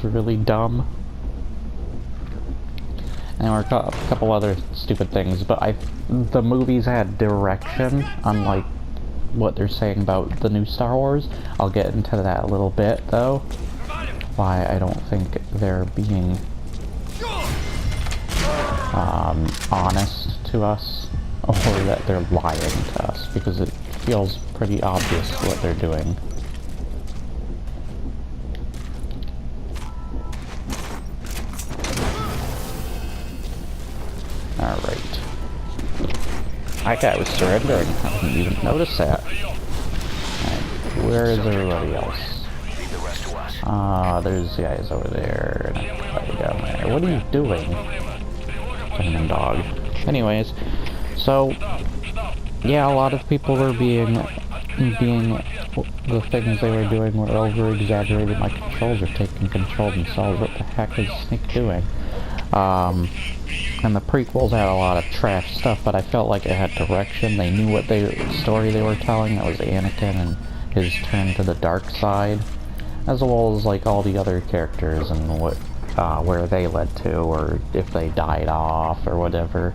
really dumb. And there were a couple other stupid things, but the movies had direction, unlike what they're saying about the new Star Wars. I'll get into that a little bit, though. Why I don't think they're being honest to us, or that they're lying to us, because it feels pretty obvious what they're doing. Alright. That guy was surrendering. I didn't even notice that. Alright, where is everybody else? There's guys over there, and everybody down there. What are you doing? Demon dog. Anyways, so, yeah, a lot of people were being, the things they were doing were over-exaggerated. My controls are taking control themselves. What the heck is Snake doing? And the prequels had a lot of trash stuff, but I felt like it had direction. They knew what story they were telling. That was Anakin and his turn to the dark side, as well as like all the other characters and what, where they led to, or if they died off or whatever.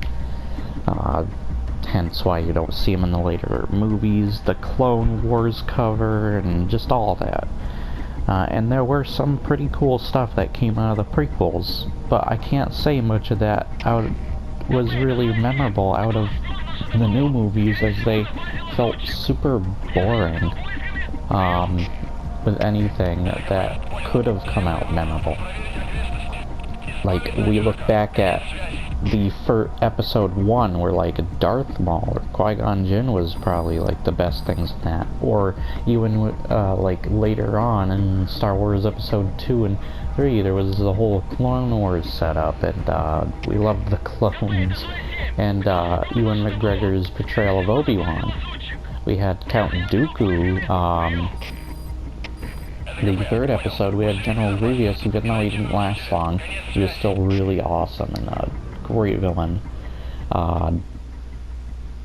Hence why you don't see them in the later movies, the Clone Wars cover, and just all that. And there were some pretty cool stuff that came out of the prequels, but I can't say much of that was really memorable out of the new movies, as they felt super boring with anything that could have come out memorable. Like, we look back at the episode 1, where like Darth Maul or Qui-Gon Jinn was probably like the best things in that, or even like later on in Star Wars episode 2 and 3, there was the whole Clone Wars setup, and we loved the clones, and Ewan McGregor's portrayal of Obi-Wan. We had Count Dooku. The third episode, we had General Grievous, even though he didn't last long, he was still really awesome and a great villain.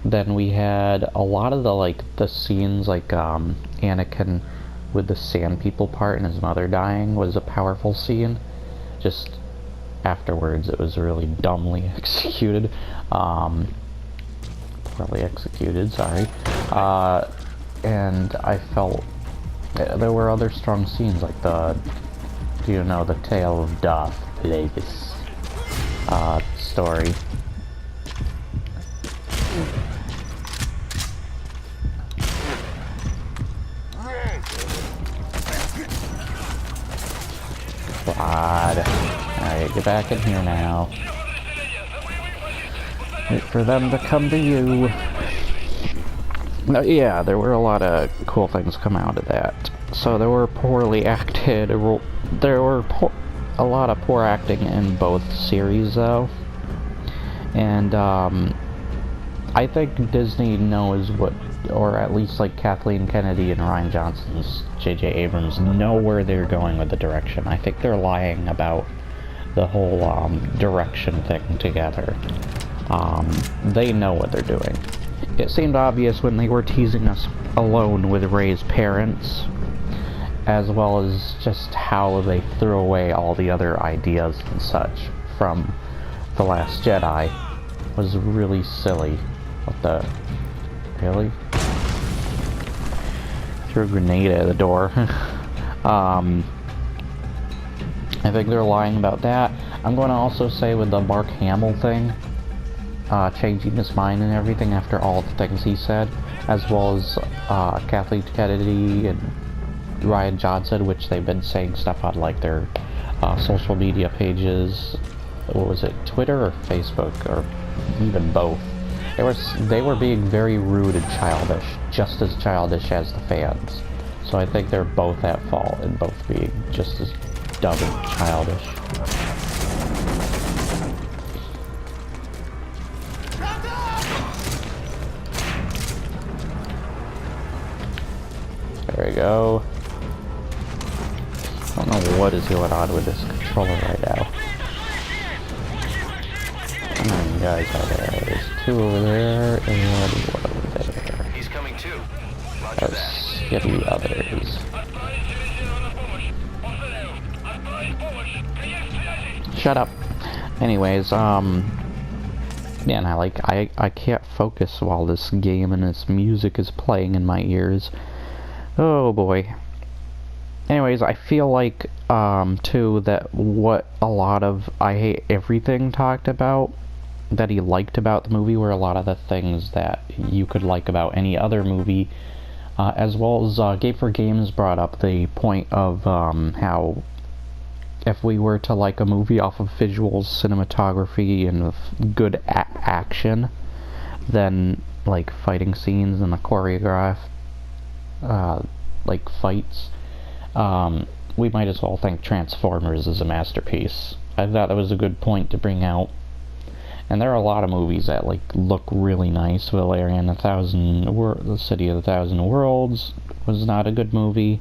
Then we had a lot of the scenes, like Anakin with the Sand People part and his mother dying was a powerful scene. Just afterwards, it was really dumbly executed. Poorly executed, sorry. And I felt there were other strong scenes, like the Tale of Darth Plagueis story. God. Alright, get back in here now. Wait for them to come to you. Yeah, there were a lot of cool things come out of that. So there were poorly acted, there were a lot of poor acting in both series, though. And I think Disney knows what, or at least like Kathleen Kennedy and Rian Johnson's J.J. Abrams know where they're going with the direction. I think they're lying about the whole direction thing together. They know what they're doing. It seemed obvious when they were teasing us alone with Rey's parents, as well as just how they threw away all the other ideas and such from The Last Jedi. Was really silly. What the... Really? Threw a grenade at the door. I think they're lying about that. I'm going to also say with the Mark Hamill thing, changing his mind and everything after all the things he said, as well as Kathleen Kennedy and Rian Johnson, which they've been saying stuff on like their social media pages. What was it, Twitter or Facebook, or even both? They were being very rude and childish, just as childish as the fans. So I think they're both at fault in both being just as dumb and childish. There we go. I don't know what is going on with this controller right now. How many guys are there? There's 2 over there and 1 over there. He's coming too. Roger Let's get the others. shut up. Anyways, man, I can't focus while this game and this music is playing in my ears. Oh boy. Anyways, I feel like, too, that what a lot of I Hate Everything talked about, that he liked about the movie, were a lot of the things that you could like about any other movie, as well as, Game for Games brought up the point of, how if we were to like a movie off of visuals, cinematography, and good action, then, like, fighting scenes and the choreographed, like, fights, we might as well think Transformers is a masterpiece. I thought that was a good point to bring out. And there are a lot of movies that, like, look really nice. Valerian, The City of a Thousand Worlds was not a good movie.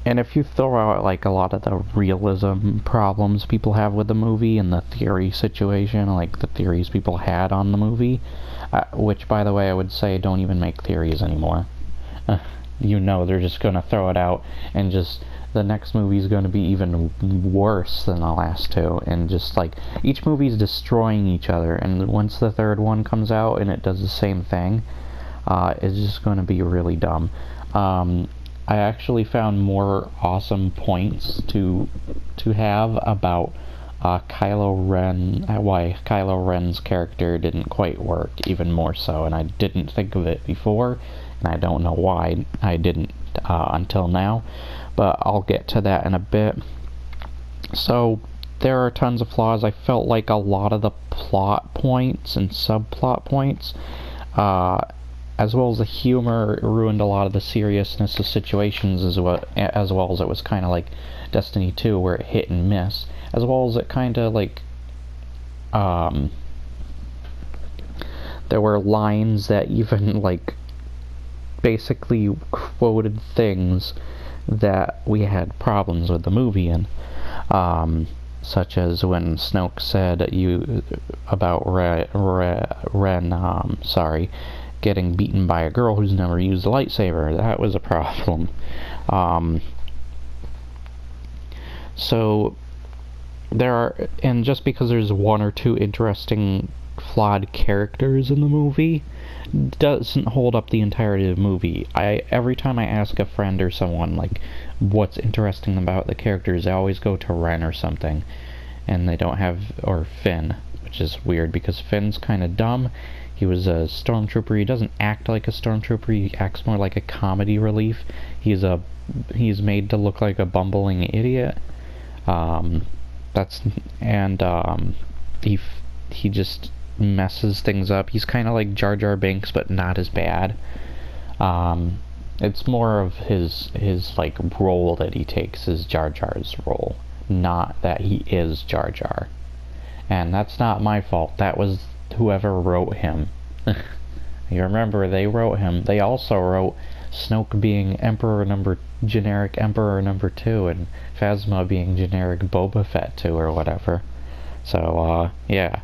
And if you throw out, like, a lot of the realism problems people have with the movie and the theory situation, like the theories people had on the movie, which, by the way, I would say don't even make theories anymore. You know they're just gonna throw it out, and just the next movie's gonna be even worse than the last two, and just, like, each movie's destroying each other, and once the third one comes out and it does the same thing, it's just gonna be really dumb. I actually found more awesome points to have about Kylo Ren, why Kylo Ren's character didn't quite work, even more so, and I didn't think of it before, and I don't know why I didn't until now, but I'll get to that in a bit. So, there are tons of flaws. I felt like a lot of the plot points and subplot points, as well as the humor, ruined a lot of the seriousness of situations, as well as it was kind of like Destiny 2, where it hit and miss, as well as it kind of like, there were lines that even, like, basically quoted things that we had problems with the movie in, such as when Snoke said about Ren, getting beaten by a girl who's never used a lightsaber. That was a problem. So there are, and just because there's one or two interesting flawed characters in the movie doesn't hold up the entirety of the movie. Every time I ask a friend or someone, like, what's interesting about the characters, I always go to Ren or something, and they don't have, or Finn, which is weird because Finn's kind of dumb. He was a stormtrooper. He doesn't act like a stormtrooper. He acts more like a comedy relief. He's made to look like a bumbling idiot. He just messes things up. He's kind of like Jar Jar Binks, but not as bad. It's more of his like role that he takes is Jar Jar's role, not that he is Jar Jar. And that's not my fault. That was whoever wrote him. You remember, they wrote him. They also wrote Snoke being generic Emperor number 2, and Phasma being generic Boba Fett 2 or whatever. So yeah,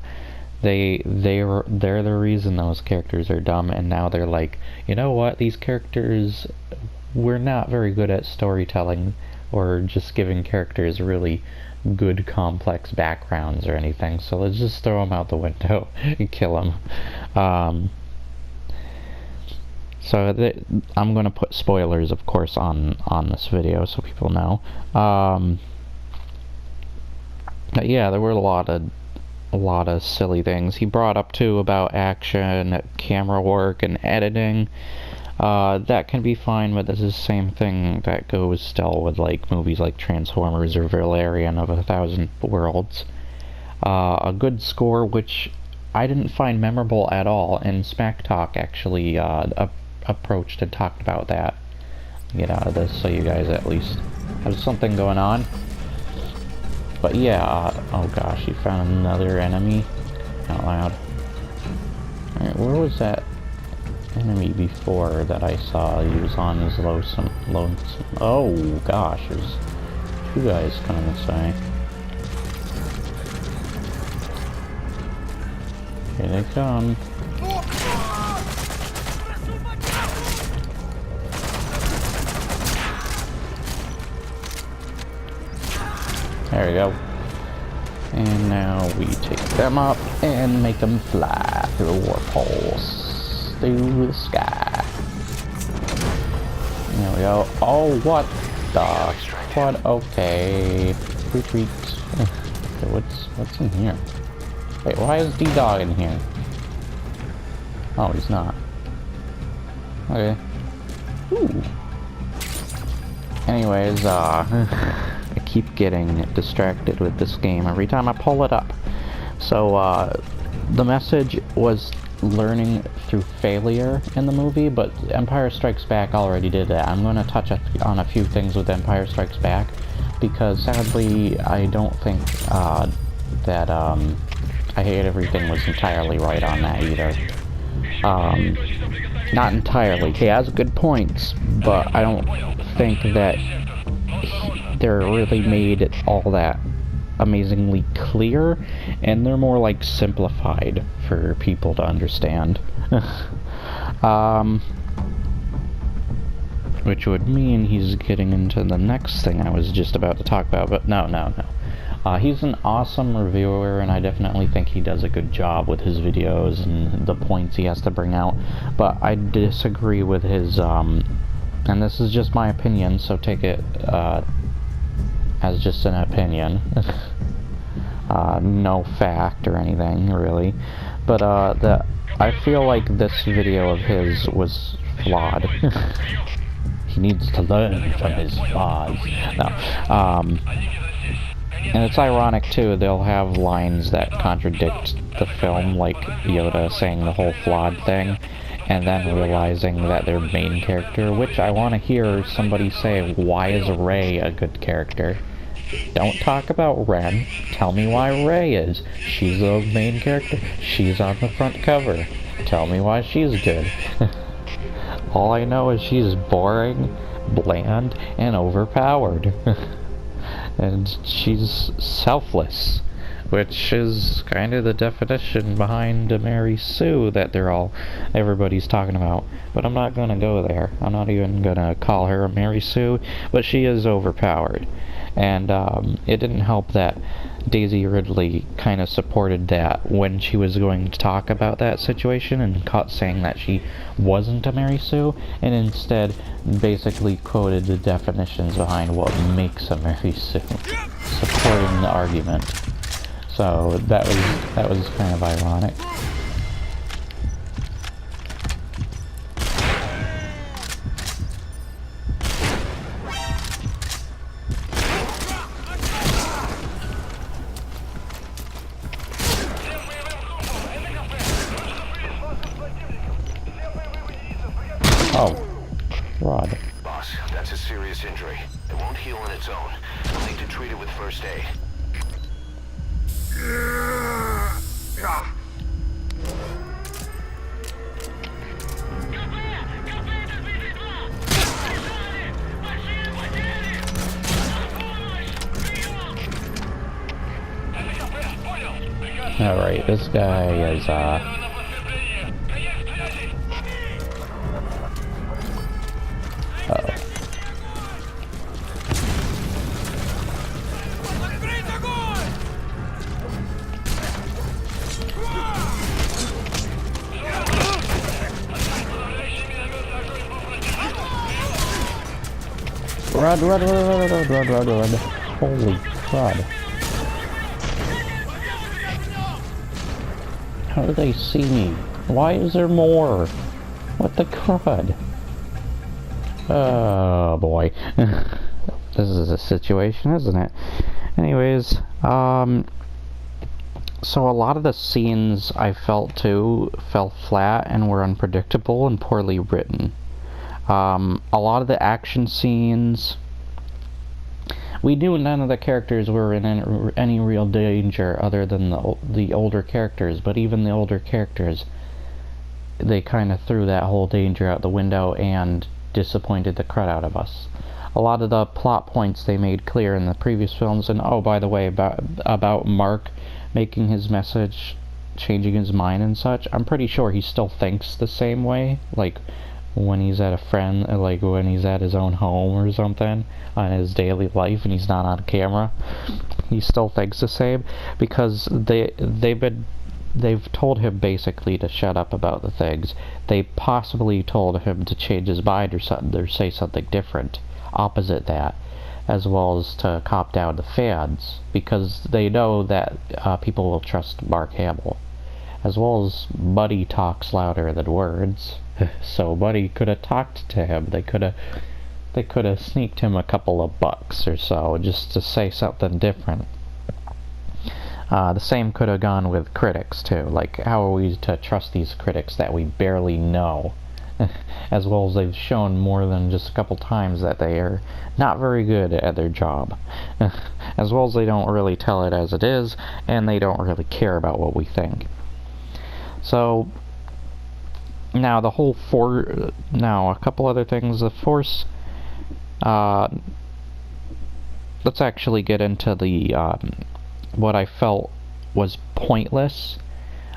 they're the reason those characters are dumb, and now they're like, you know what, these characters, we're not very good at storytelling or just giving characters really good complex backgrounds or anything, so let's just throw them out the window and kill them. So I'm going to put spoilers, of course, on this video so people know. But yeah, there were a lot of silly things he brought up too about action, camera work, and editing. That can be fine, but this is the same thing that goes still with, like, movies like Transformers or Valerian of a Thousand Worlds. A good score, which I didn't find memorable at all, and Smack Talk actually approached and talked about that. Get out of this so you guys at least have something going on. But yeah, oh gosh, you found another enemy? Out loud. Alright, where was that enemy before that I saw? He was on his lonesome. Oh gosh, there's two guys coming this way. Here they come. There we go. And now we take them up and make them fly through warp holes through the sky. There we go. Oh, what the? What? Okay. Retreat. Okay, what's in here? Wait, why is D-Dog in here? Oh, he's not. Okay. Ooh. Anyways, I keep getting distracted with this game every time I pull it up. So, the message was learning through failure in the movie, but Empire Strikes Back already did that. I'm going to touch on a few things with Empire Strikes Back, because sadly, I don't think that I Hate Everything was entirely right on that either. Not entirely. He has good points, but I don't think that they're really made all that amazingly clear, and they're more like simplified for people to understand. Which would mean he's getting into the next thing I was just about to talk about, but no. He's an awesome reviewer, and I definitely think he does a good job with his videos and the points he has to bring out, but I disagree with his, and this is just my opinion, so take it as just an opinion. No fact or anything, really. But I feel like this video of his was flawed. He needs to learn from his flaws. No. And it's ironic, too, they'll have lines that contradict the film, like Yoda saying the whole flawed thing, and then realizing that their main character, which I want to hear somebody say, why is Rey a good character? Don't talk about Ren. Tell me why Rey is. She's the main character. She's on the front cover. Tell me why she's good. All I know is she's boring, bland, and overpowered. And she's selfless, which is kind of the definition behind Mary Sue that everybody's talking about. But I'm not gonna go there. I'm not even gonna call her a Mary Sue, but she is overpowered. And it didn't help that Daisy Ridley kind of supported that when she was going to talk about that situation and caught saying that she wasn't a Mary Sue, and instead basically quoted the definitions behind what makes a Mary Sue, supporting the argument. So that was kind of ironic. Oh, Rod. Boss, that's a serious injury. It won't heal on its own. We'll need to treat it with first aid. Alright, this guy is, Run. Holy crud. How do they see me? Why is there more? What the crud? Oh boy. This is a situation, isn't it? Anyways, so a lot of the scenes I felt fell flat and were unpredictable and poorly written. A lot of the action scenes, we knew none of the characters were in any real danger other than the older characters, but even the older characters, they kind of threw that whole danger out the window and disappointed the crud out of us. A lot of the plot points they made clear in the previous films, and oh, by the way, about Mark making his message, changing his mind and such, I'm pretty sure he still thinks the same way, like when he's at a friend, like when he's at his own home or something, on his daily life and he's not on camera. he still thinks the same, because they've told him basically to shut up about the things. They possibly told him to change his mind or something, or say something different, opposite that, as well as to cop down the fans, because they know that people will trust Mark Hamill. As well as money talks louder than words, so money could have talked to him. They could have sneaked him a couple of bucks or so just to say something different. The same could have gone with critics too. Like, how are we to trust these critics that we barely know? As well as they've shown more than just a couple times that they are not very good at their job. As well as they don't really tell it as it is, and they don't really care about what we think. So, now the whole now a couple other things. The Force, let's actually get into the, what I felt was pointless.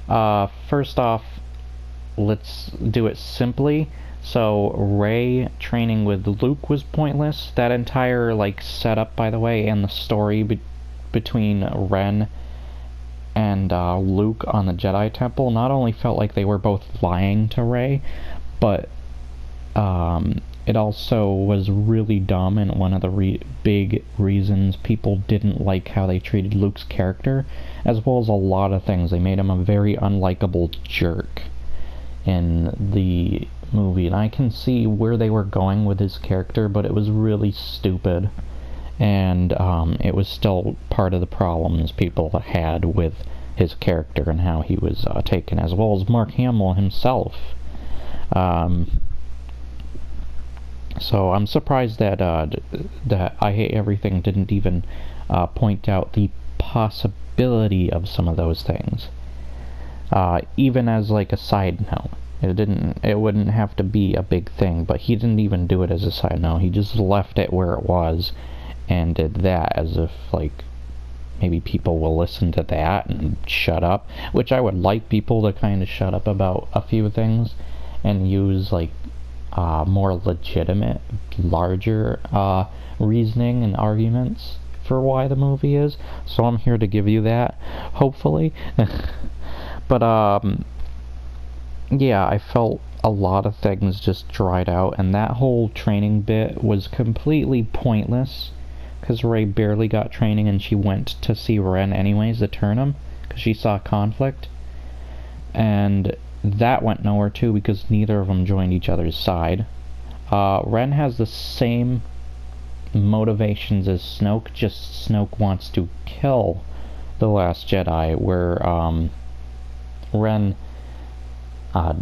First off, let's do it simply. So, Rey training with Luke was pointless. That entire, like, setup, by the way, and the story between Ren and Luke on the Jedi Temple not only felt like they were both lying to Rey, but it also was really dumb, and one of the big reasons people didn't like how they treated Luke's character, as well as a lot of things. They made him a very unlikable jerk in the movie, and I can see where they were going with his character, but it was really stupid. And it was still part of the problems people had with his character and how he was taken, as well as Mark Hamill himself. So I'm surprised that that I Hate Everything didn't even point out the possibility of some of those things, even as like a side note. It wouldn't have to be a big thing, but he didn't even do it as a side note. He just left it where it was and did that as if, like, maybe people will listen to that and shut up, which I would like people to kind of shut up about a few things and use, like, more legitimate, larger reasoning and arguments for why the movie is. So I'm here to give you that, hopefully. But, yeah, I felt a lot of things just dried out, and that whole training bit was completely pointless, because Rey barely got training, and she went to see Ren anyways to turn him, because she saw conflict. And that went nowhere too, because neither of them joined each other's side. Ren has the same motivations as Snoke, just Snoke wants to kill the Last Jedi, where Ren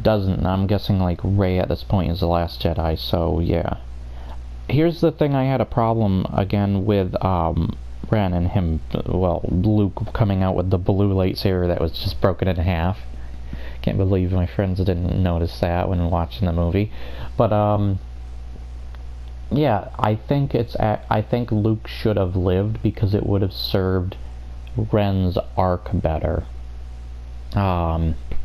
doesn't. I'm guessing like Rey at this point is the Last Jedi, so yeah. Here's the thing I had a problem again with Ren and him, well, Luke coming out with the blue lightsaber that was just broken in half. Can't believe my friends didn't notice that when watching the movie. But yeah, I think Luke should have lived, because it would have served Ren's arc better.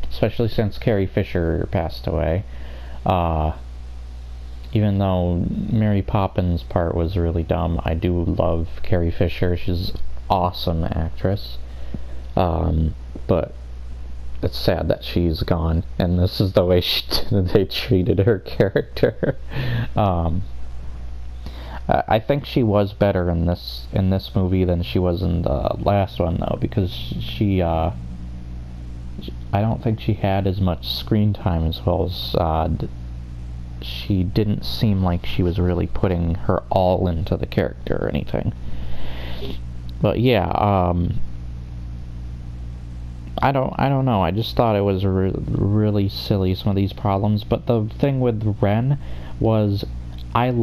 Especially since Carrie Fisher passed away. Even though Mary Poppins' part was really dumb, I do love Carrie Fisher. She's an awesome actress. But it's sad that she's gone, and this is the way they treated her character. I think she was better in this movie than she was in the last one, though, because she I don't think she had as much screen time, as well as she didn't seem like she was really putting her all into the character or anything. But yeah, I don't know. I just thought it was really silly, some of these problems. But the thing with Ren was, now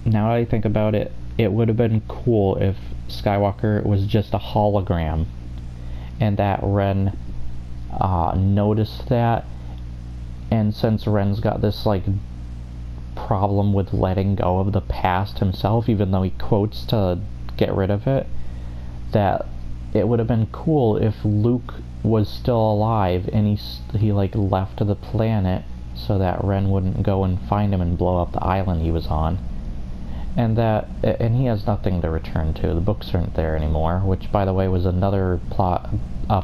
that I think about it, it would have been cool if Skywalker was just a hologram, and that Ren noticed that. And since Ren's got this, like, problem with letting go of the past himself, even though he quotes to get rid of it, that it would have been cool if Luke was still alive and he like left the planet so that Ren wouldn't go and find him and blow up the island he was on. and he has nothing to return to. The books aren't there anymore, which, by the way, was another plot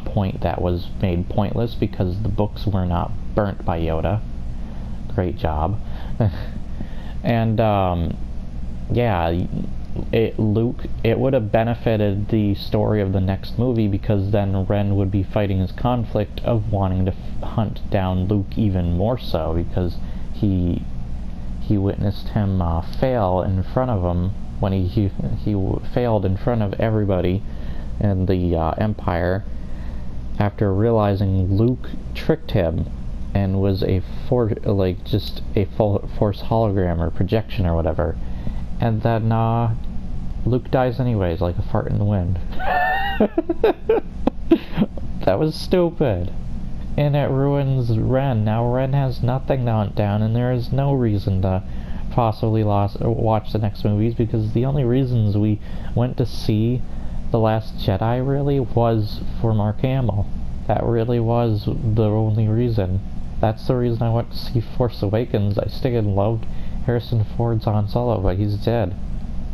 point that was made pointless because the books were not burnt by Yoda. Great job. And yeah, it would have benefited the story of the next movie, because then Ren would be fighting his conflict of wanting to hunt down Luke even more so, because he witnessed him fail in front of him when he failed in front of everybody in the Empire, after realizing Luke tricked him and was just a force hologram or projection or whatever, and then Luke dies anyways, like a fart in the wind. That was stupid. And it ruins Ren. Now Ren has nothing to hunt down, and there is no reason to possibly watch the next movies, because the only reasons we went to see The Last Jedi really was for Mark Hamill. That really was the only reason. That's the reason I went to see Force Awakens. I still loved Harrison Ford's Han Solo, but he's dead.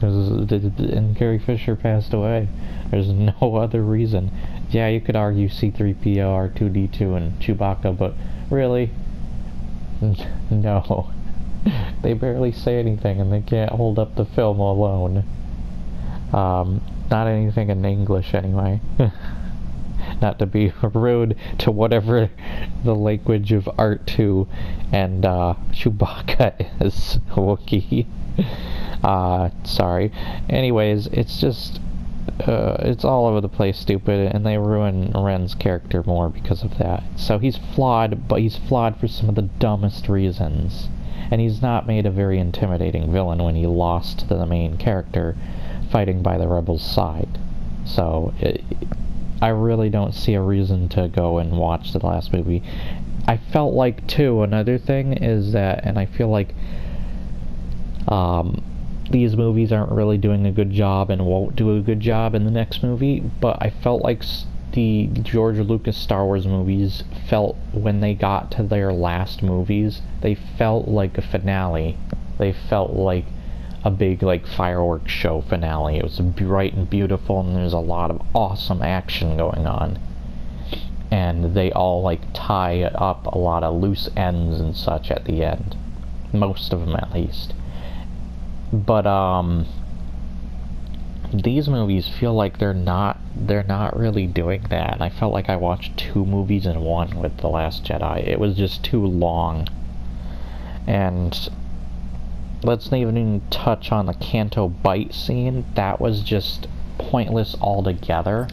And Carrie Fisher passed away. There's no other reason. Yeah, you could argue C-3PO, R2-D2, and Chewbacca, but really? No. They barely say anything, and they can't hold up the film alone. Not anything in English, anyway. Not to be rude to whatever the language of R2 and Chewbacca is. Wookiee. Sorry. Anyways, it's just it's all over the place stupid, and they ruin Ren's character more because of that. So he's flawed, but he's flawed for some of the dumbest reasons. And he's not made a very intimidating villain when he lost to the main character fighting by the Rebels' side. So I really don't see a reason to go and watch the last movie. I felt like, too, another thing is that, and I feel like these movies aren't really doing a good job and won't do a good job in the next movie, but I felt like the George Lucas Star Wars movies felt, when they got to their last movies, they felt like a finale. They felt like a big, like, fireworks show finale. It was bright and beautiful, and there's a lot of awesome action going on. And they all, like, tie up a lot of loose ends and such at the end. Most of them, at least. But these movies feel like they're not really doing that. And I felt like I watched 2 movies in one with The Last Jedi. It was just too long. And let's not even touch on the Canto Bite scene. That was just pointless altogether.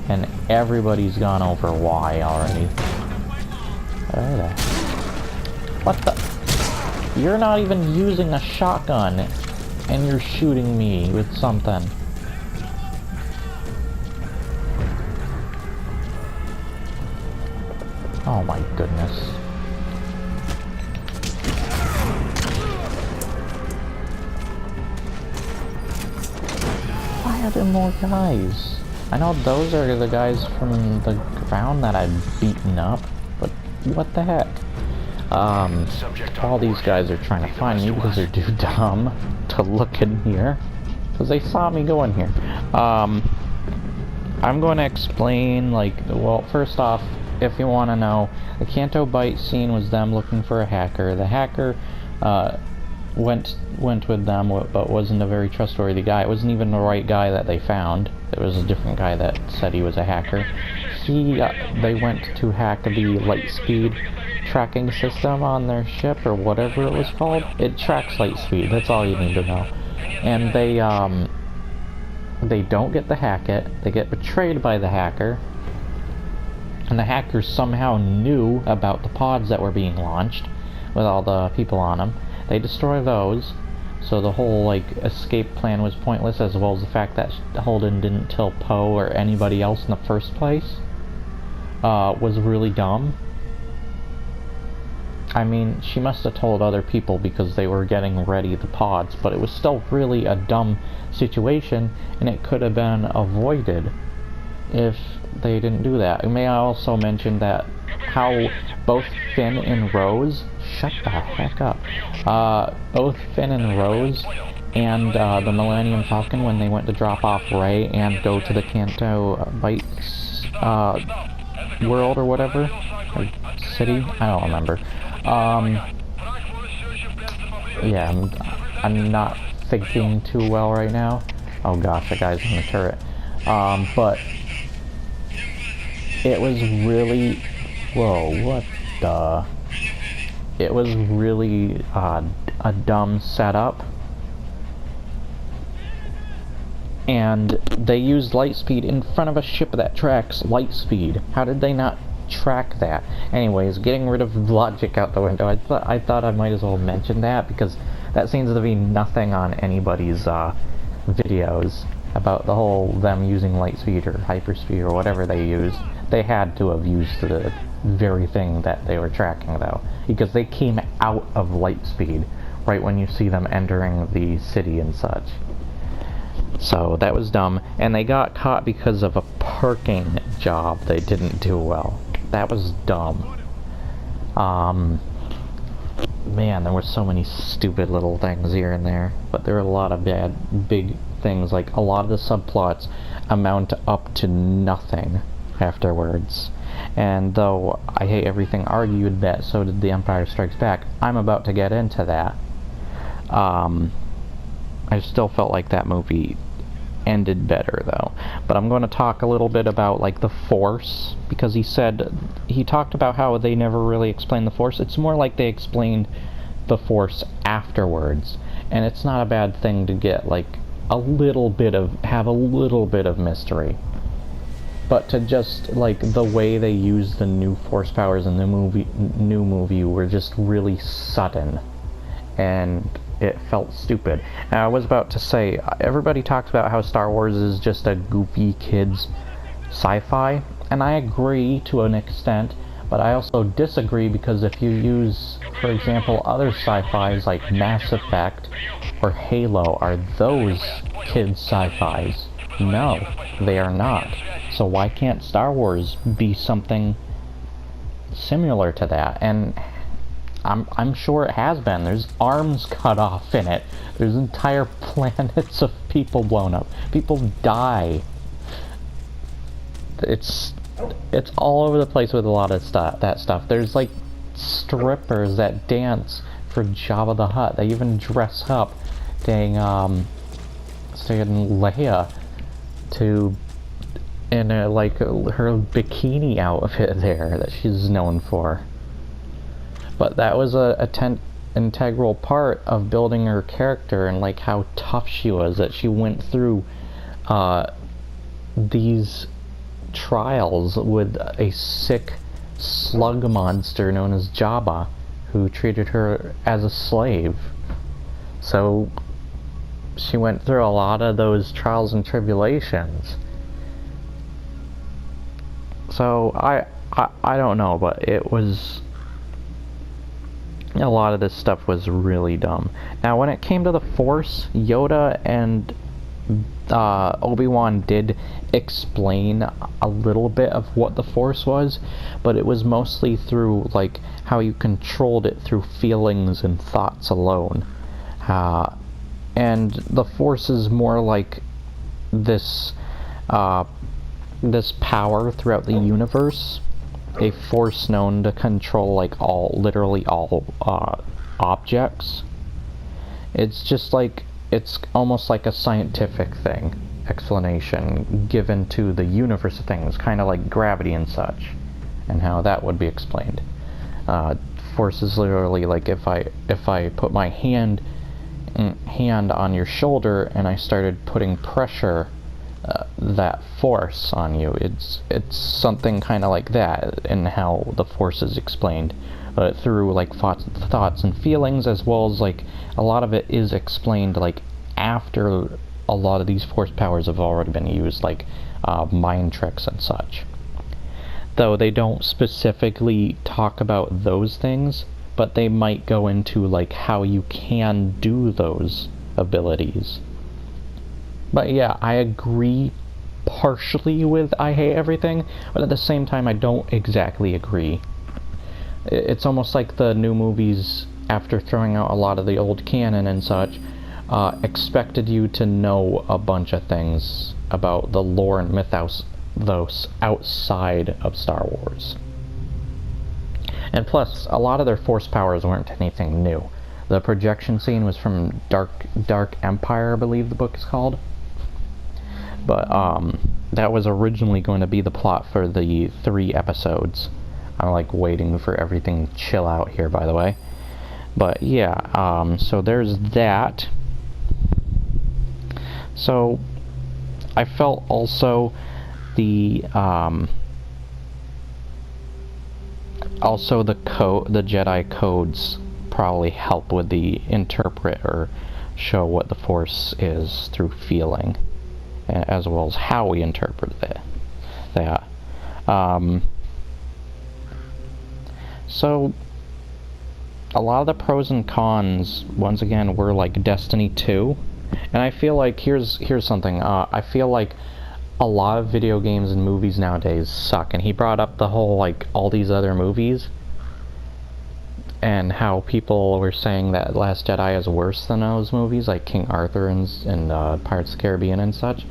And everybody's gone over why already. What the? You're not even using a shotgun, and you're shooting me with something. Oh my goodness. Why are there more guys? I know those are the guys from the ground that I've beaten up, but what the heck? All these guys are trying to find me because they're too dumb to look in here, because they saw me go in here. I'm going to explain, like, well, first off, if you want to know, the Canto Bite scene was them looking for a hacker. The hacker went with them, but wasn't a very trustworthy guy. It wasn't even the right guy that they found. It was a different guy that said he was a hacker. They went to hack the light speed tracking system on their ship, or whatever it was called. It tracks light speed, that's all you need to know. And they don't get to hack it. They get betrayed by the hacker. And the hackers somehow knew about the pods that were being launched with all the people on them. They destroy those, so the whole, like, escape plan was pointless, as well as the fact that Holden didn't tell Poe or anybody else in the first place was really dumb. I mean, she must have told other people because they were getting ready the pods, but it was still really a dumb situation, and it could have been avoided if they didn't do that. May I also mention that how both Finn and Rose, shut the heck up, both Finn and Rose and the Millennium Falcon when they went to drop off Rey and go to the Canto Bites world or whatever, or city, I don't remember. Yeah, I'm not thinking too well right now. Oh gosh, that guy's in the turret. But it was really, whoa, what the? It was really a dumb setup. And they used lightspeed in front of a ship that tracks lightspeed. How did they not track that? Anyways, getting rid of logic out the window. I thought I might as well mention that because that seems to be nothing on anybody's videos about the whole them using lightspeed or hyperspeed or whatever they used. They had to have used the very thing that they were tracking though, because they came out of lightspeed right when you see them entering the city and such. So that was dumb, and they got caught because of a parking job they didn't do well. That was dumb. Man, there were so many stupid little things here and there, but there were a lot of big things, like a lot of the subplots amount up to nothing afterwards. And though IHE Everything argued that so did The Empire Strikes Back, I'm about to get into that. I still felt like that movie ended better though. But I'm going to talk a little bit about like the Force, because he talked about how they never really explained the Force. It's more like they explained the Force afterwards, and it's not a bad thing to get like have a little bit of mystery. But to just like the way they used the new Force powers in the new movie were just really sudden, and it felt stupid. And I was about to say, everybody talks about how Star Wars is just a goofy kids sci-fi, and I agree to an extent, but I also disagree, because if you use, for example, other sci-fis like Mass Effect or Halo, are those kids sci-fis? No, they are not. So why can't Star Wars be something similar to that? And I'm sure it has been. There's arms cut off in it. There's entire planets of people blown up. People die. It's all over the place with a lot of that stuff. There's like strippers that dance for Jabba the Hutt. They even dress up, saying Leia in like her bikini outfit there that she's known for. But that was a integral part of building her character, and like how tough she was, that she went through these trials with a sick slug monster known as Jabba, who treated her as a slave. So she went through a lot of those trials and tribulations. So I don't know, but it was, a lot of this stuff was really dumb. Now, when it came to the Force, Yoda and Obi-Wan did explain a little bit of what the Force was, but it was mostly through like how you controlled it through feelings and thoughts alone. And the Force is more like this this power throughout the universe, a force known to control like literally all objects. It's just like, it's almost like a scientific explanation given to the universe of things, kind of like gravity and such, and how that would be explained. Force is literally like if I put my hand on your shoulder and I started putting pressure, that force on you. It's something kind of like that in how the Force is explained, through like thoughts and feelings, as well as like a lot of it is explained like after a lot of these Force powers have already been used, like mind tricks and such. Though they don't specifically talk about those things, but they might go into like how you can do those abilities. But yeah, I agree partially with IHE Everything, but at the same time I don't exactly agree. It's almost like the new movies, after throwing out a lot of the old canon and such, expected you to know a bunch of things about the lore and mythos those outside of Star Wars. And plus, a lot of their force powers weren't anything new. The projection scene was from Dark Empire, I believe the book is called. But that was originally going to be the plot for the 3 episodes. I'm like waiting for everything to chill out here, by the way. But yeah, so there's that. So I felt also the Jedi codes probably help with the interpret or show what the Force is through feeling, as well as how we interpret that. So a lot of the pros and cons, once again, were like Destiny 2, and I feel like here's something. I feel like a lot of video games and movies nowadays suck, and he brought up the whole like all these other movies and how people were saying that Last Jedi is worse than those movies, like King Arthur and Pirates of the Caribbean and such.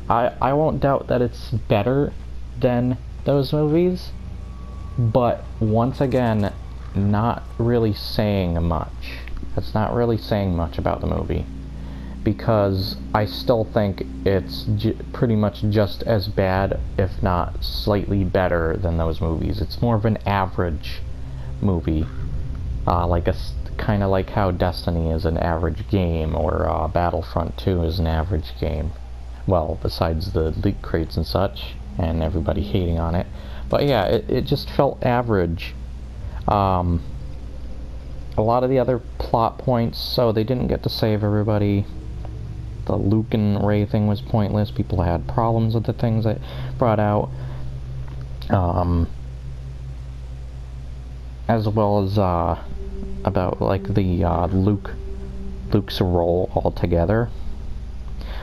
I won't doubt that it's better than those movies, but once again, not really saying much. That's not really saying much about the movie, because I still think it's pretty much just as bad, if not slightly better than those movies. It's more of an average movie, kind of like how Destiny is an average game, or Battlefront 2 is an average game. Well, besides the leak crates and such, and everybody hating on it. But yeah, it just felt average. A lot of the other plot points, so they didn't get to save everybody. The Luke and Rey thing was pointless. People had problems with the things that brought out. As well as about like the Luke's role altogether.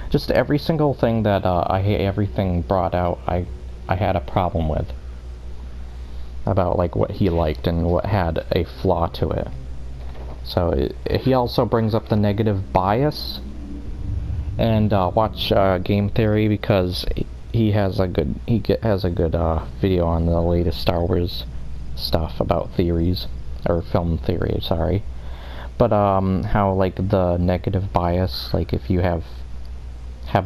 Just every single thing that I hate everything brought out, I had a problem with. About like what he liked and what had a flaw to it. So he also brings up the negative bias. And watch Game Theory, because he has a good video on the latest Star Wars stuff about theories, or film theory, sorry. But how like the negative bias, like if you have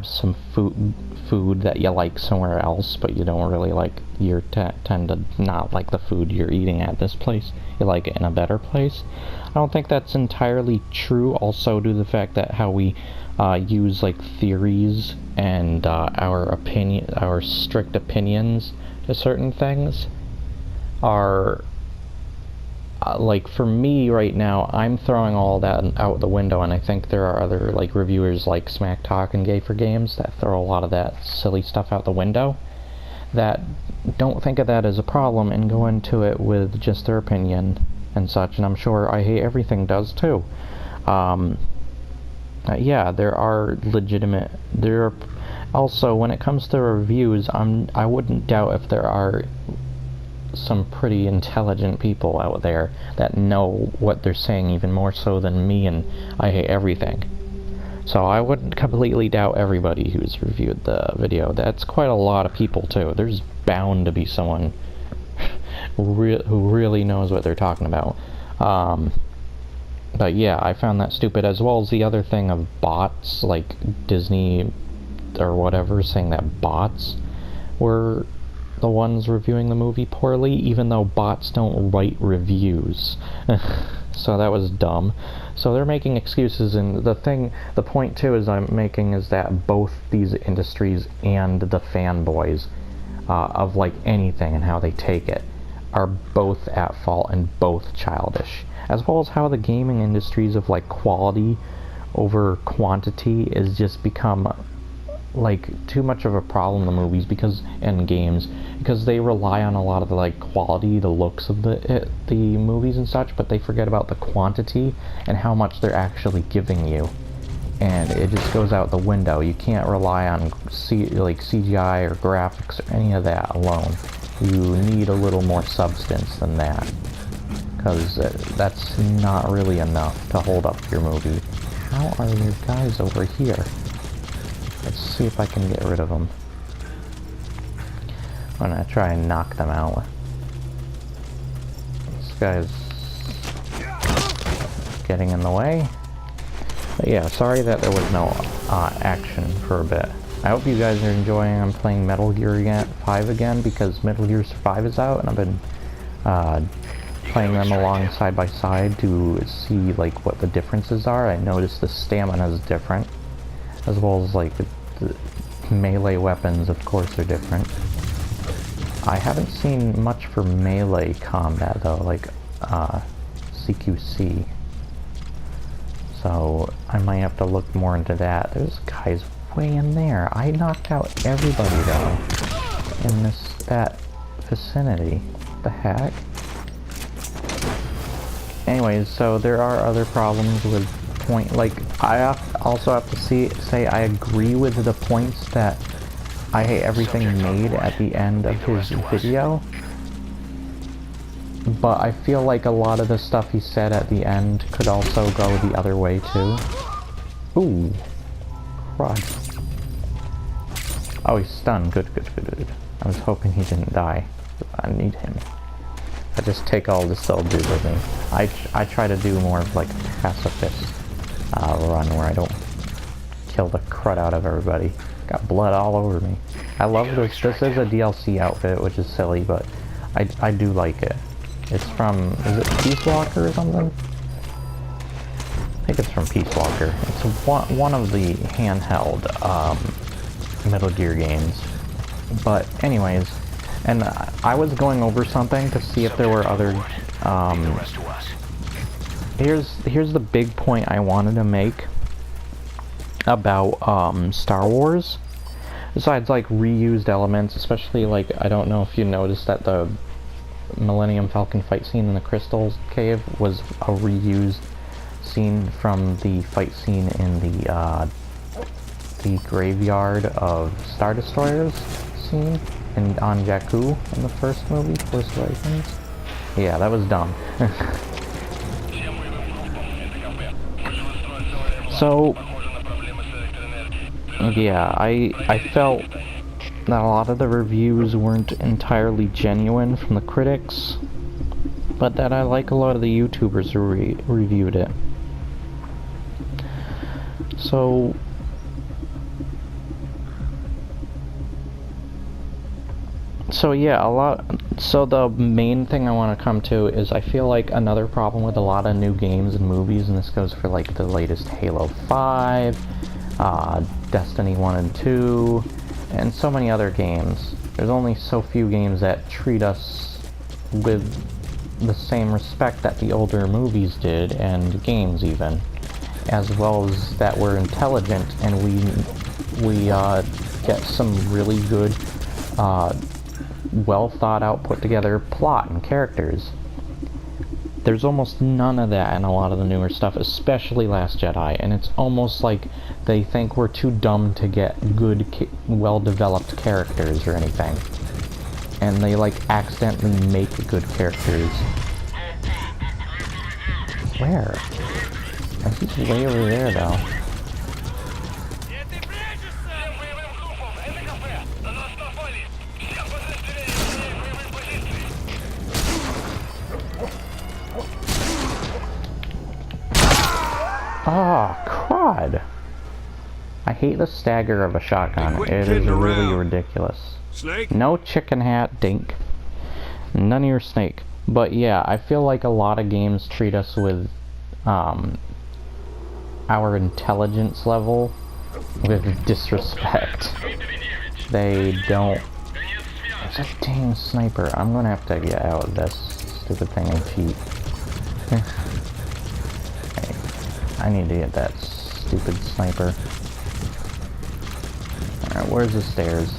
some food that you like somewhere else, but you don't really like, you tend to not like the food you're eating at this place, you like it in a better place. I don't think that's entirely true, also due to the fact that how we use like theories and our strict opinions to certain things are like, for me right now, I'm throwing all that out the window, and I think there are other like reviewers like Smack Talk and Gay for Games that throw a lot of that silly stuff out the window, that don't think of that as a problem and go into it with just their opinion and such. And I'm sure I Hate Everything does too. Yeah, there are also, when it comes to reviews, I wouldn't doubt if there are some pretty intelligent people out there that know what they're saying, even more so than me and I Hate Everything. So I wouldn't completely doubt everybody who's reviewed the video. That's quite a lot of people too. There's bound to be someone who really knows what they're talking about. But yeah, I found that stupid, as well as the other thing of bots, like Disney or whatever, saying that bots were the ones reviewing the movie poorly, even though bots don't write reviews. So that was dumb. So they're making excuses, and the point too is I'm making is that both these industries and the fanboys of like anything and how they take it are both at fault and both childish, as well as how the gaming industries of like quality over quantity is just become like too much of a problem in the movies and games, because they rely on a lot of the like quality, the looks of the movies and such, but they forget about the quantity and how much they're actually giving you, and it just goes out the window. You can't rely on CGI or graphics or any of that alone. You need a little more substance than that, because that's not really enough to hold up your movie. How are your guys over here? Let's see if I can get rid of them. I'm gonna try and knock them out. This guy's getting in the way. But yeah, sorry that there was no action for a bit. I hope you guys are enjoying. I'm playing Metal Gear 5 again because Metal Gear 5 is out, and I've been playing them along side by side to see like what the differences are. I noticed the stamina is different, as well as like the melee weapons, of course, are different. I haven't seen much for melee combat though, like CQC. So I might have to look more into that. There's guys way in there. I knocked out everybody though in that vicinity. What the heck? Anyways, so there are other problems with I also have to say I agree with the points that I hate everything made at the end of his video. But I feel like a lot of the stuff he said at the end could also go the other way too. Ooh. Crud. Oh, he's stunned. Good. I was hoping he didn't die. I need him. I just take all this they'll do with me. I try to do more of like a pacifist run where I don't kill the crud out of everybody. Got blood all over me. I love this. This is a DLC outfit, which is silly, but I do like it. It's from, is it Peace Walker or something? I think it's from Peace Walker. It's one of the handheld Metal Gear games. But anyways, and I was going over something to see if there were other, here's the big point I wanted to make about Star Wars. Besides like reused elements, especially like, I don't know if you noticed that the Millennium Falcon fight scene in the Crystal Cave was a reused scene from the fight scene in the graveyard of Star Destroyers scene on Jakku in the first movie, Force Awakens. Yeah, that was dumb. So yeah, I felt that a lot of the reviews weren't entirely genuine from the critics, but that I like a lot of the YouTubers who reviewed it. So yeah, so the main thing I want to come to is I feel like another problem with a lot of new games and movies, and this goes for like the latest Halo 5, Destiny 1 and 2, and so many other games. There's only so few games that treat us with the same respect that the older movies did, and games even, as well as that we're intelligent and we get some really good well thought out, put together plot and characters. There's almost none of that in a lot of the newer stuff, especially Last Jedi, and it's almost like they think we're too dumb to get good, well-developed characters or anything. And they, like, accidentally make good characters. Where? He's way over there, though. Ah, crud! I hate the stagger of a shotgun. It is really ridiculous. Snake? No chicken hat, dink. None of your snake. But yeah, I feel like a lot of games treat us with our intelligence level with disrespect. They don't... It's a dang sniper. I'm gonna have to get out of this stupid thing and cheat. I need to get that stupid sniper. Alright, where's the stairs?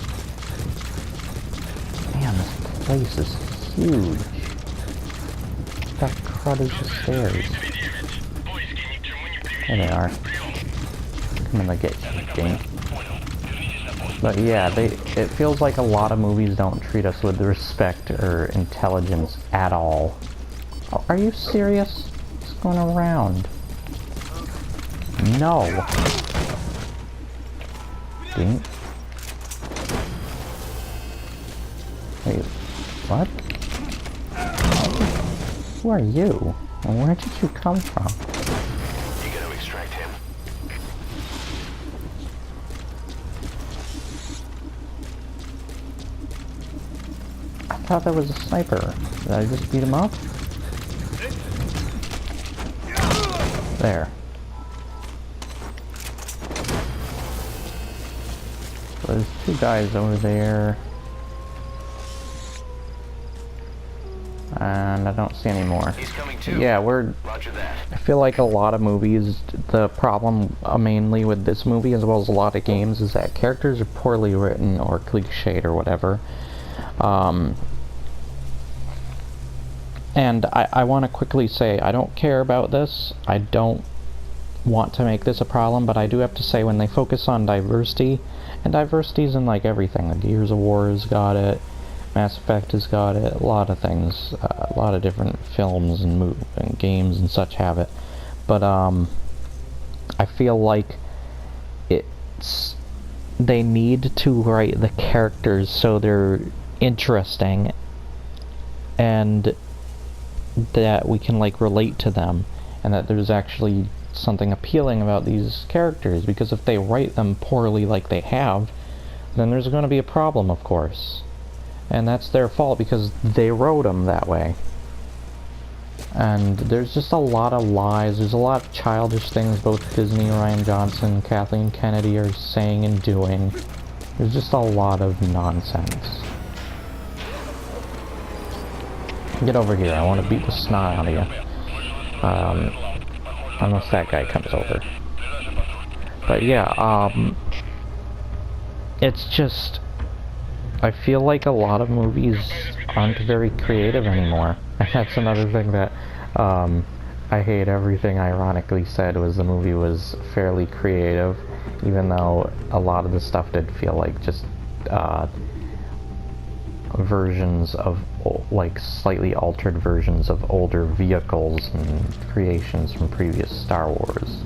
Man, this place is huge. What the crud is the stairs? There they are. Come in, get you, dink. But yeah, it feels like a lot of movies don't treat us with respect or intelligence at all. Oh, are you serious? What's going around? No! Dink. Wait, what? Who are you? And where did you come from? You gotta extract him. I thought that was a sniper. Did I just beat him up? There. So there's two guys over there. And I don't see any more. He's coming too. Yeah, Roger that. I feel like a lot of movies, the problem mainly with this movie as well as a lot of games is that characters are poorly written or cliched or whatever. And I want to quickly say, I don't care about this. I don't want to make this a problem, but I do have to say when they focus on diversity, and diversity's in like everything, like Gears of War has got it, Mass Effect has got it, a lot of things, a lot of different films and games and such have it. But I feel like they need to write the characters so they're interesting and that we can like relate to them and that there's actually something appealing about these characters, because if they write them poorly like they have, then there's going to be a problem, of course. And that's their fault because they wrote them that way. And there's just a lot of lies, there's a lot of childish things both Disney, Ryan Johnson, Kathleen Kennedy are saying and doing. There's just a lot of nonsense. Get over here, I want to beat the snot out of you. Unless that guy comes over. But yeah, it's just, I feel like a lot of movies aren't very creative anymore. And that's another thing that I Hate Everything ironically said, was the movie was fairly creative, even though a lot of the stuff did feel like just versions of, like, slightly altered versions of older vehicles and creations from previous Star Wars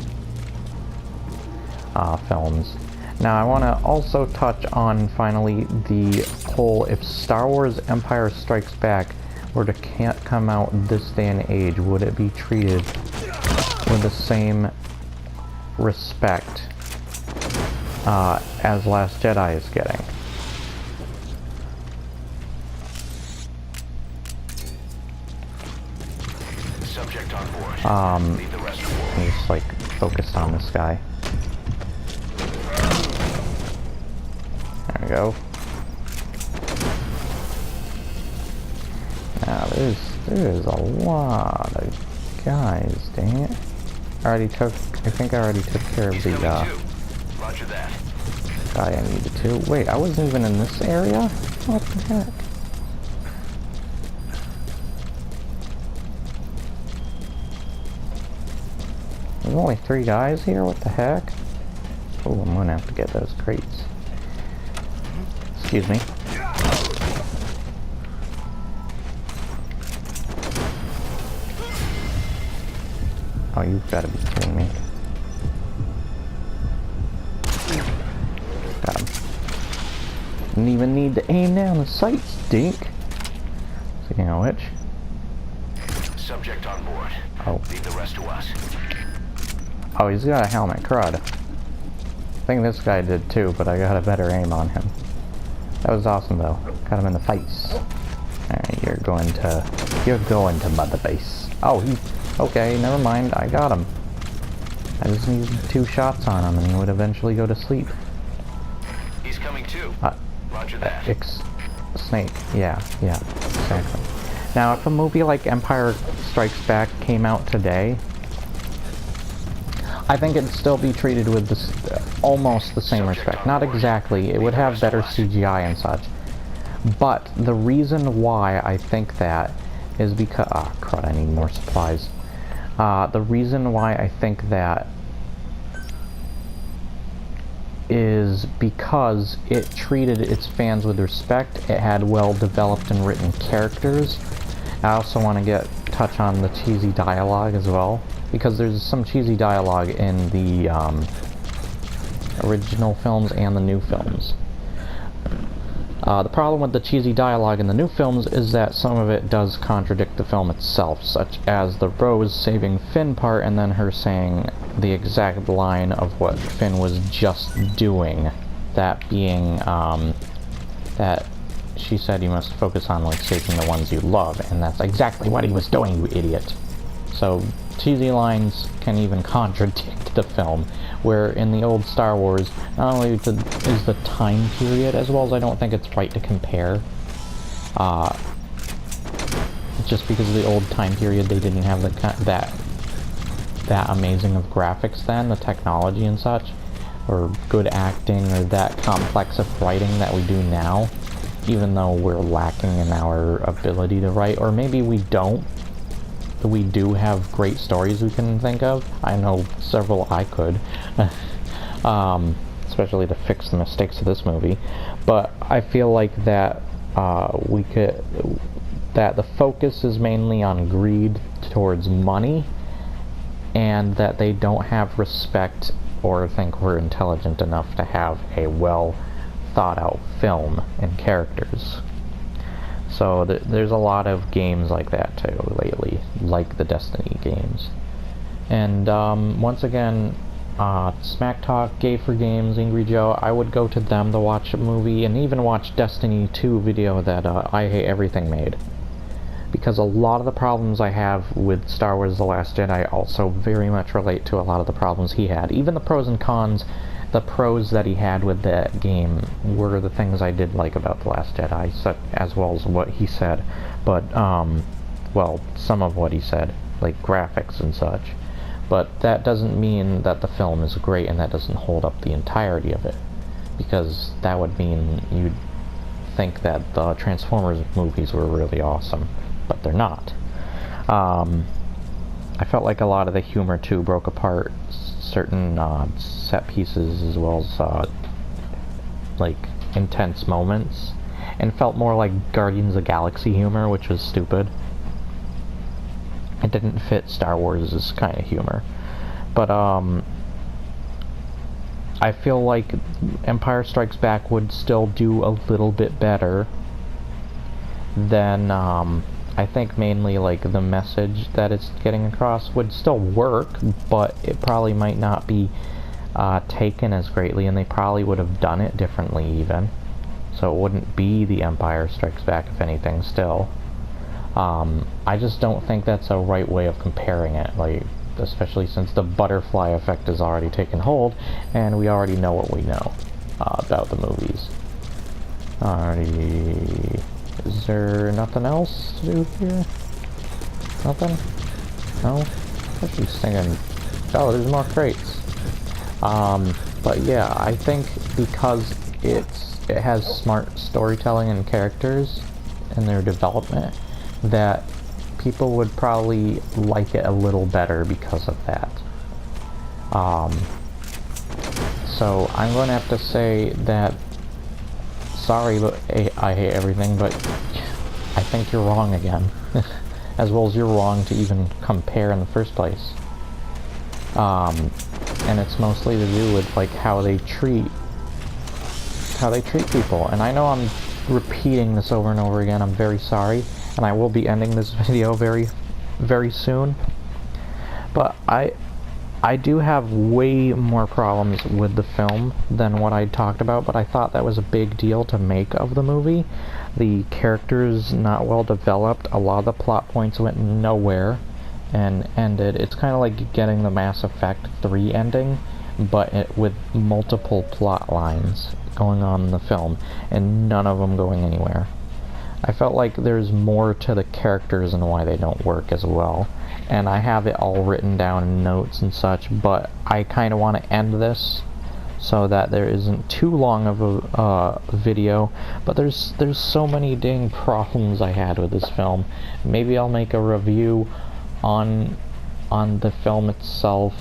films. Now I want to also touch on, finally, the whole, if Star Wars Empire Strikes Back were to come out this day and age, would it be treated with the same respect as Last Jedi is getting? Subject on board. Leave the rest aboard. I'm just like focused on this guy. There we go. Now there's a lot of guys, dang it. I think I already took care of the Roger that. guy I needed to. Wait, I wasn't even in this area? What the heck? There's only 3 guys here? What the heck? Oh, I'm gonna have to get those crates. Excuse me. Oh, you've got to be kidding me. Got him. Didn't even need to aim down the sights, dink. Speaking of which. Subject on board. Oh. Leave the rest to us. Oh, he's got a helmet, crud. I think this guy did too, but I got a better aim on him. That was awesome though. Got him in the face. Alright, you're going to mother base. Oh, okay, never mind, I got him. I just needed 2 shots on him and he would eventually go to sleep. He's coming too. Roger that. Snake, yeah, exactly. Now, if a movie like Empire Strikes Back came out today, I think it'd still be treated with this, almost the same respect. Not exactly, it would have better CGI and such. But the reason why I think that is because... Ah, crud, I need more supplies. The reason why I think that is because it treated its fans with respect. It had well-developed and written characters. I also want to touch on the cheesy dialogue as well. because there's some cheesy dialogue in the original films and the new films. The problem with the cheesy dialogue in the new films is that some of it does contradict the film itself, such as the Rose saving Finn part and then her saying the exact line of what Finn was just doing. That being, that she said you must focus on, like, saving the ones you love, and that's exactly what he was doing, you idiot. So, cheesy lines can even contradict the film, where in the old Star Wars, not only is the time period, as well as I don't think it's right to compare, just because of the old time period, they didn't have that amazing of graphics then, the technology and such, or good acting, or that complex of writing that we do now, even though we're lacking in our ability to write, or maybe we don't. We do have great stories we can think of. I know several I could, especially to fix the mistakes of this movie. But I feel like that that the focus is mainly on greed towards money, and that they don't have respect or think we're intelligent enough to have a well thought out film and characters. So there's a lot of games like that too lately, like the Destiny games. And once again, Smack Talk, Gay for Games, Angry Joe, I would go to them to watch a movie, and even watch Destiny 2 video that IHE Everything made. Because a lot of the problems I have with Star Wars The Last Jedi also very much relate to a lot of the problems he had. Even the pros and cons, the pros that he had with that game were the things I did like about The Last Jedi, as well as what he said. But, well, some of what he said, like graphics and such. But that doesn't mean that the film is great, and that doesn't hold up the entirety of it. Because that would mean you'd think that the Transformers movies were really awesome. But they're not. I felt like a lot of the humor too broke apart certain set pieces, as well as like intense moments, and felt more like Guardians of the Galaxy humor, which was stupid. It didn't fit Star Wars' kind of humor. But I feel like Empire Strikes Back would still do a little bit better than I think mainly like the message that it's getting across would still work, but it probably might not be taken as greatly, and they probably would have done it differently even. So it wouldn't be The Empire Strikes Back, if anything, still. I just don't think that's a right way of comparing it, like, especially since the butterfly effect has already taken hold, and we already know what we know about the movies. Alrighty. Is there nothing else to do here? Nothing? No? I was just thinking, oh, there's more crates. But yeah, I think because it has smart storytelling and characters and their development, that people would probably like it a little better because of that. So I'm going to have to say that, sorry, but I hate everything, but I think you're wrong again. As well as you're wrong to even compare in the first place. And it's mostly to do with like how they treat people. And I know I'm repeating this over and over again. I'm very sorry, and I will be ending this video very, very soon. But I do have way more problems with the film than what I talked about, but I thought that was a big deal to make of the movie. The characters not well developed, a lot of the plot points went nowhere and ended. It's kind of like getting the Mass Effect 3 ending, but with multiple plot lines going on in the film, and none of them going anywhere. I felt like there's more to the characters and why they don't work as well. And I have it all written down in notes and such, but I kind of want to end this so that there isn't too long of a video. But there's so many dang problems I had with this film. Maybe I'll make a review on the film itself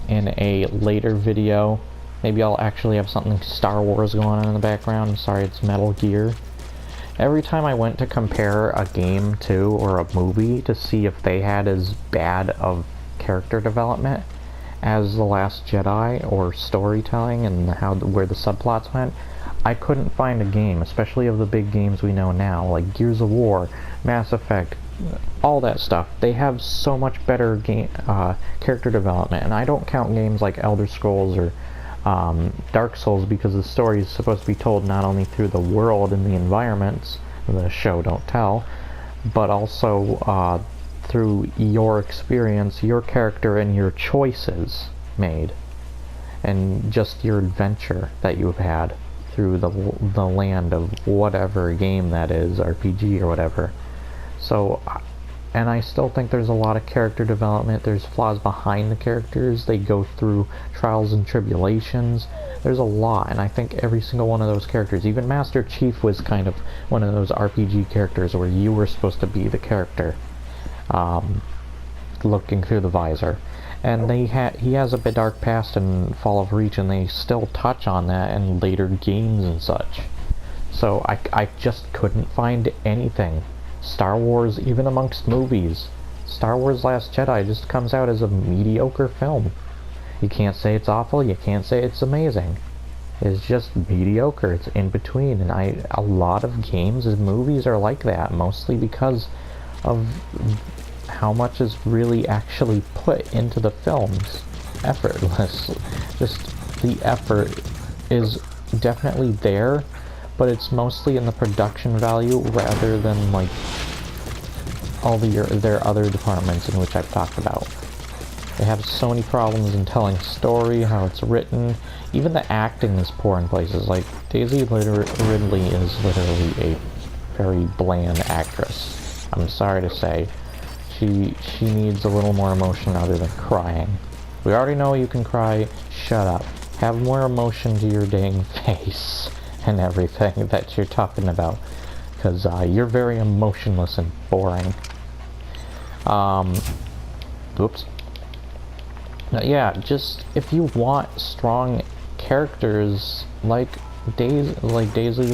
in a later video. Maybe I'll actually have something Star Wars going on in the background. I'm sorry, it's Metal Gear. Every time I went to compare a game to or a movie to see if they had as bad of character development as The Last Jedi, or storytelling and where the subplots went. I couldn't find a game, especially of the big games we know now, like Gears of War, Mass Effect, all that stuff. They have so much better character development, and I don't count games like Elder Scrolls or Dark Souls, because the story is supposed to be told not only through the world and the environments, the show don't tell, but also through your experience, your character, and your choices made, and just your adventure that you've had through the land of whatever game that is, RPG or whatever. So, and I still think there's a lot of character development. There's flaws behind the characters. They go through trials and tribulations. There's a lot, and I think every single one of those characters, even Master Chief was kind of one of those RPG characters where you were supposed to be the character, looking through the visor. And he has a bit dark past in Fall of Reach, and they still touch on that in later games and such. So I just couldn't find anything. Star Wars, even amongst movies, Star Wars Last Jedi just comes out as a mediocre film. You can't say it's awful, you can't say it's amazing. It's just mediocre, it's in between, and a lot of games and movies are like that, mostly because of how much is really actually put into the films. Effortless. Just the effort is definitely there, but it's mostly in the production value rather than like all their other departments in which I've talked about. They have so many problems in telling story, how it's written. Even the acting is poor in places. Like Daisy Ridley is literally a very bland actress. I'm sorry to say. She needs a little more emotion other than crying. We already know you can cry. Shut up. Have more emotion to your dang face and everything that you're talking about, because you're very emotionless and boring. Oops. Yeah, just if you want strong characters like Daisy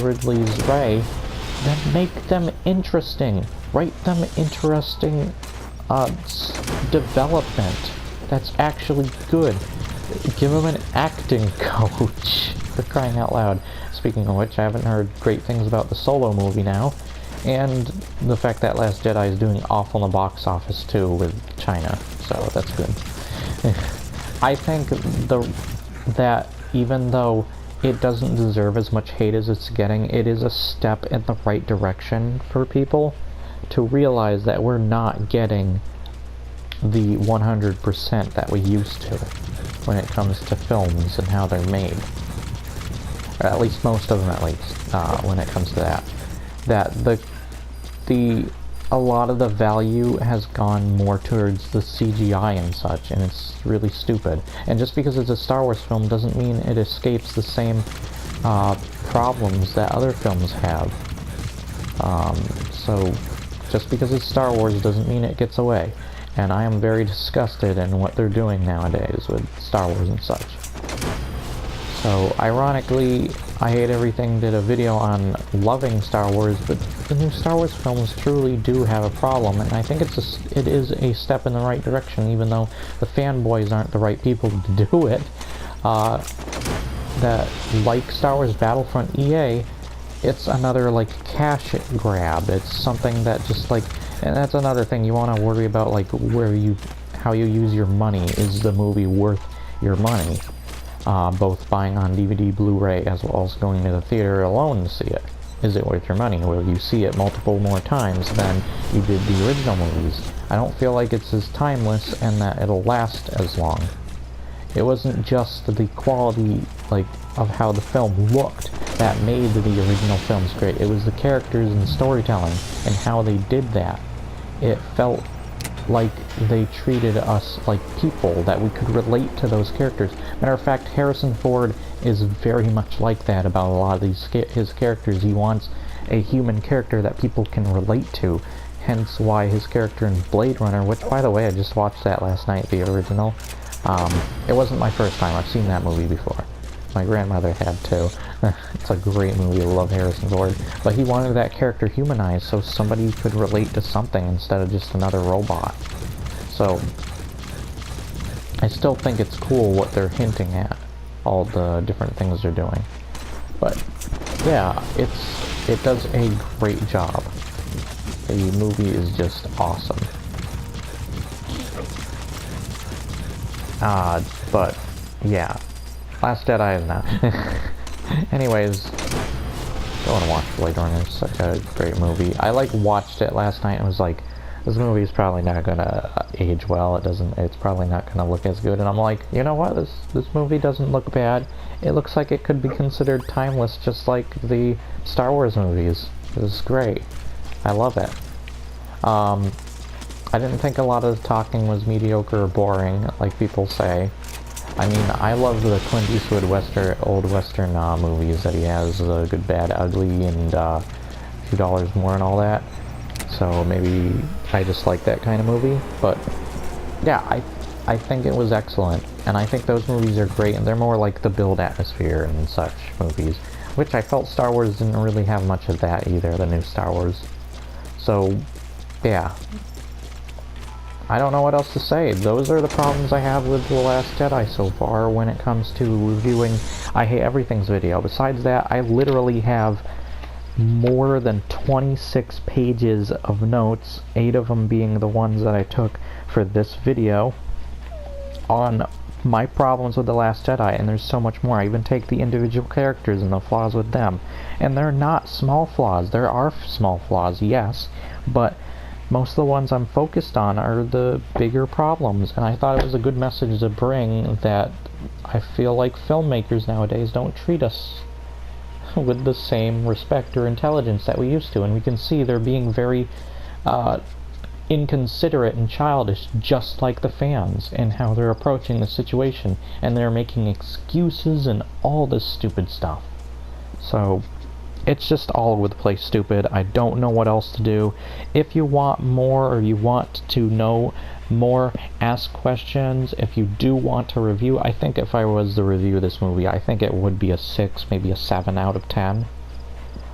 Ridley's Rey, then make them interesting. Write them interesting development that's actually good. Give them an acting coach, for crying out loud. Speaking of which, I haven't heard great things about the Solo movie now, and the fact that Last Jedi is doing awful in the box office too with China, so that's good. I think that even though it doesn't deserve as much hate as it's getting, it is a step in the right direction for people to realize that we're not getting the 100% that we used to when it comes to films and how they're made. Or at least most of them, at least, when it comes to that. That a lot of the value has gone more towards the CGI and such, and it's really stupid. And just because it's a Star Wars film doesn't mean it escapes the same problems that other films have. So just because it's Star Wars doesn't mean it gets away. And I am very disgusted in what they're doing nowadays with Star Wars and such. So, ironically, I Hate Everything did a video on loving Star Wars, but the new Star Wars films truly do have a problem, and I think it is a step in the right direction, even though the fanboys aren't the right people to do it. That, like Star Wars Battlefront EA, it's another, like, cash grab. It's something that just, like, and that's another thing you want to worry about, like, how you use your money. Is the movie worth your money? Both buying on DVD, Blu-ray, as well as going to the theater alone to see it. Is it worth your money? Will you see it multiple more times than you did the original movies? I don't feel like it's as timeless and that it'll last as long. It wasn't just the quality, like, of how the film looked that made the original films great. It was the characters and storytelling and how they did that. It felt like they treated us like people, that we could relate to those characters. Matter of fact, Harrison Ford is very much like that about a lot of his characters. He wants a human character that people can relate to, hence why his character in Blade Runner, which, by the way, I just watched that last night, the original. It wasn't my first time. I've seen that movie before. My grandmother had too. It's a great movie. I love Harrison Ford. But he wanted that character humanized so somebody could relate to something instead of just another robot. So, I still think it's cool what they're hinting at, all the different things they're doing. But yeah, it does a great job. The movie is just awesome. But yeah, Last Jedi is not. Anyways, go and watch Blade Runner. It's such a great movie. I watched it last night and was like, this movie is probably not gonna age well. It's probably not gonna look as good. And I'm like, you know what? This movie doesn't look bad. It looks like it could be considered timeless, just like the Star Wars movies. It was great. I love it. I didn't think a lot of the talking was mediocre or boring, like people say. I mean, I love the Clint Eastwood old Western movies that he has, Good, Bad, Ugly, and A Few Dollars More and all that. So maybe I just like that kind of movie. But yeah, I think it was excellent. And I think those movies are great, and they're more like the build atmosphere and such movies. Which I felt Star Wars didn't really have much of that either, the new Star Wars. So, yeah. I don't know what else to say. Those are the problems I have with The Last Jedi so far when it comes to reviewing I Hate Everything's video. Besides that, I literally have more than 26 pages of notes, 8 of them being the ones that I took for this video, on my problems with The Last Jedi, and there's so much more. I even take the individual characters and the flaws with them. And they're not small flaws. There are small flaws, yes, but most of the ones I'm focused on are the bigger problems, and I thought it was a good message to bring that I feel like filmmakers nowadays don't treat us with the same respect or intelligence that we used to, and we can see they're being very inconsiderate and childish, just like the fans, and how they're approaching the situation, and they're making excuses and all this stupid stuff. So it's just all over the place stupid. I don't know what else to do. If you want more, or you want to know more, ask questions. If you do want to review, I think if I was to review this movie, I think it would be a 6, maybe a 7 out of 10.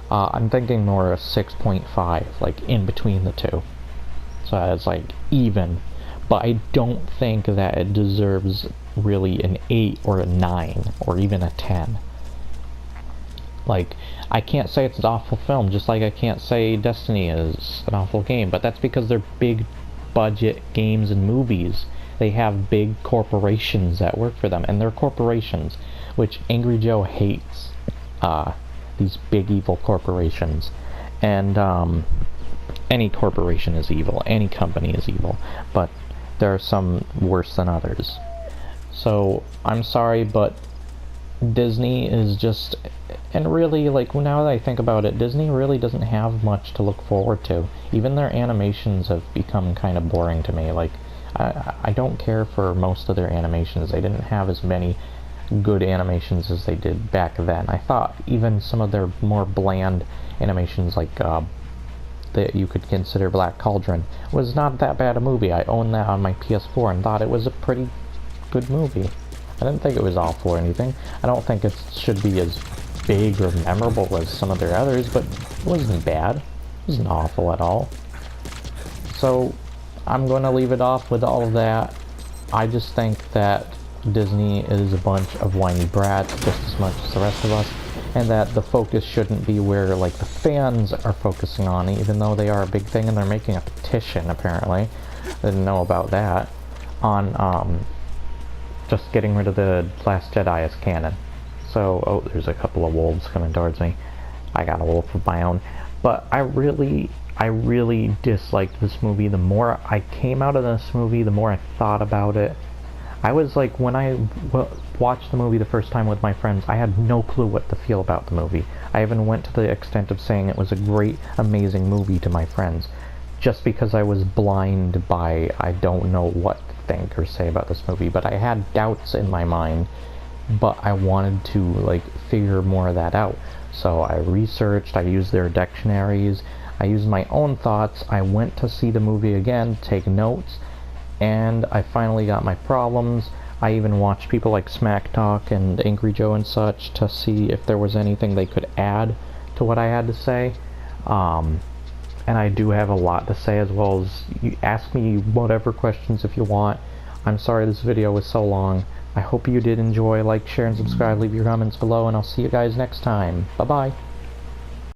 I'm thinking more a 6.5, like in between the two. So it's like even. But I don't think that it deserves really an 8 or a 9 or even a 10. Like, I can't say it's an awful film, just like I can't say Destiny is an awful game, but that's because they're big budget games and movies. They have big corporations that work for them, and they're corporations, which Angry Joe hates, these big evil corporations. And any corporation is evil, any company is evil, but there are some worse than others. So, I'm sorry, but Disney is just, and really, like, now that I think about it, Disney really doesn't have much to look forward to. Even their animations have become kind of boring to me. Like, I don't care for most of their animations. They didn't have as many good animations as they did back then. I thought even some of their more bland animations, like that you could consider Black Cauldron, was not that bad a movie. I own that on my PS4 and thought it was a pretty good movie. I didn't think it was awful or anything. I don't think it should be as big or memorable as some of their others, but it wasn't bad. It wasn't awful at all. So, I'm going to leave it off with all of that. I just think that Disney is a bunch of whiny brats, just as much as the rest of us, and that the focus shouldn't be where, like, the fans are focusing on, even though they are a big thing, and they're making a petition, apparently. I didn't know about that. On, just getting rid of the Last Jedi as canon. So, oh, there's a couple of wolves coming towards me. I got a wolf of my own. But I really disliked this movie. The more I came out of this movie, the more I thought about it. I was like, when I watched the movie the first time with my friends, I had no clue what to feel about the movie. I even went to the extent of saying it was a great, amazing movie to my friends, just because I was blind by, I don't know what to think or say about this movie, but I had doubts in my mind, but I wanted to, like, figure more of that out. So I researched, I used their dictionaries, I used my own thoughts, I went to see the movie again, take notes, and I finally got my problems. I even watched people like Smack Talk and Angry Joe and such to see if there was anything they could add to what I had to say. And I do have a lot to say, as well as you ask me whatever questions if you want. I'm sorry this video was so long. I hope you did enjoy. Like, share, and subscribe. Leave your comments below, and I'll see you guys next time. Bye-bye.